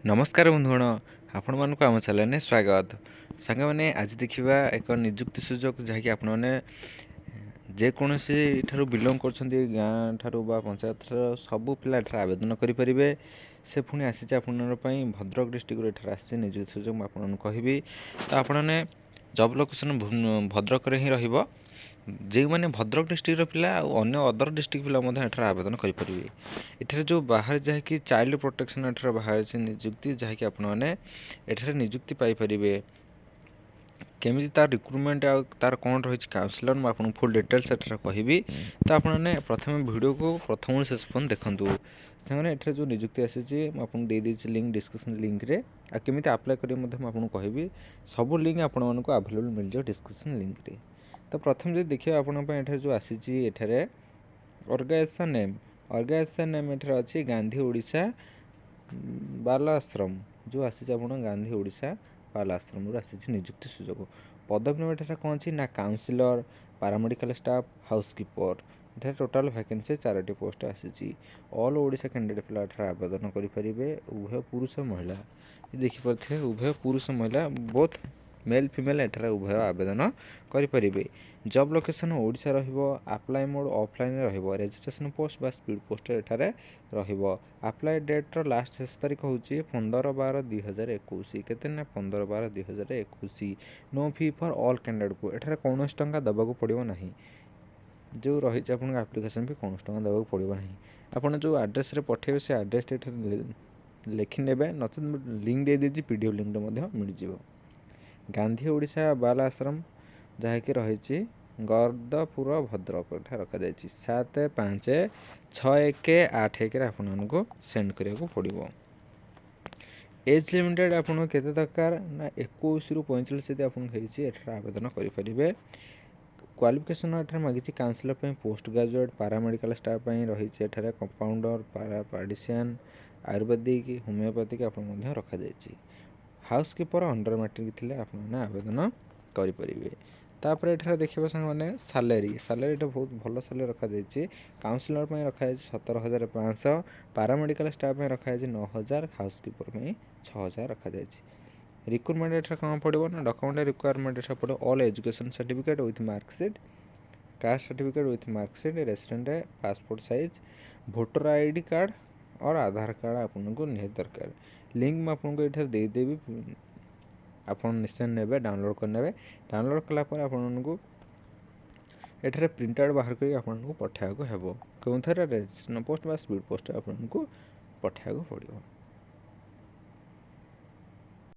नमस्कार बंधुगण आपण मानक आम चैनल स्वागत सांग मैंने आज देखा एक निजुक्ति सुजोग जहाँकि आपण मैंने जेकोसी ठार बिलंग कर गाँ ठारू बा पंचायत सबू पिला आवेदन करेंगे से पुणी आसी आपंपाई भद्रक डिस्ट्रिक्ट आसी निजुक्ति सुजोग मुझे कहबी तो आपने जब लोकेशन भद्रक ही जो मैंने भद्रक डिस्ट्रिक्ट पिला अन्य अदर डिस्ट्रिक्ट पिला एठार आवेदन करेंगे एठार जो बाहर जहाँकि चाइल्ड प्रोटेक्शन एठार बाहर निजुक्ति जहाँकि आपने एठार निजुक्ति पाइपर केमी तार रिक्रुटमेंट तार कौन रही काउनसिलर मुझे फुल डिटेल्स एठार कहबी तो आपने प्रथम वीडियो को प्रथम शेष पर्यंत देखूँ से एठार जो निजुक्ति आसी आपको देदी लिंक डिस्क्रिप्शन लिंक रे केमी आप्लाय करेंगे आपको कहबी सब लिंक आपको आवेलेबल मिल जाए डिस्क्रिप्शन लिंक रे। तो प्रथम जो देखिए आपठार जो आसी एठारे ऑर्गेनाइजेशन नेम एठार अच्छी गांधी ओडिशा बाल आश्रम जो आसी आप गांधी ओडिशा बाल आश्रम आसी निजुक्ति सुजोग पदवी नाम एठार कौन अच्छी ना काउनसिलर पारामेडिकल स्टाफ हाउसकीपर एठार टोटाल वैकेंसी 4टी पोस्ट आसी ऑल ओडिशा कैंडिडेट पिला एठार आवेदन करेंगे उभय पुरुष महिला देखिपे उभय पुरुष महिला बोथ मेल फिमेल एठार उभय आवेदन करेंगे। Job location Odisha apply mode offline registration post बा स्पीड पोस्ट एठार अप्लाई डेट लास्ट शेष तारीख हूँ 15/12/2021 केते ना 15/12/2021 no fee for all candidate को एठार कौन टंका देवाक पड़ो ना जो रही आप्लिकेसन भी कौन टंका देवाक पड़ो ना आपड़ जो आड्रेस पठेबे से आड्रेस लिखिने नचेत लिंक दे दीजिए पीडीएफ लिंक मिल जाए गांधी ओडिशा बाल आश्रम जहाँकि रही गर्दपुर भद्रक रखा 7/5/6/1/8 आपको सेंड करने पड़ो। एज लिमिटेड आपको केते दरकार ना 21 ରୁ 45 यदि आपको आवेदन करेंगे। क्वालिफिकेशन एठार मागिଛି काउनसिलर पे पोस्ट ग्रेजुएट पारामेडिकल स्टाफ रही कंपाउंडर पारापार्डिशियन आयुर्वेदिक होमियोपैथिक आप रखा हाउसकीपर अंडर मैट्रिक थे आपने आवेदन करेंगे। तापर एठार देखिए साने सालेरी बहुत भल सालेरी रखा काउनसिलर रखा 17,500 पारामेडिकल स्टाफ रखा 9,000 हाउसकीपर 6,000 रखा रिक्रुटमेंट एठार कौन पड़ो ना डॉक्यूमेंट रिक्वायरमेंट एठार पड़ो all education certificate with marksheet caste certificate with marksheet resident passport size voter ID card और आधार कार्ड आपको निहाती दरकार लिंक मैं आपको ये देदेवी आप निश्चय ने डाउनलोड करने डाउनलोड कलापर आपको एठार प्रिंट आउट बाहर कर आपको पठाया कौन थे रजिस्ट्रेशन पोस्ट बा स्पीड पोस्ट आपको पठाया पड़ो।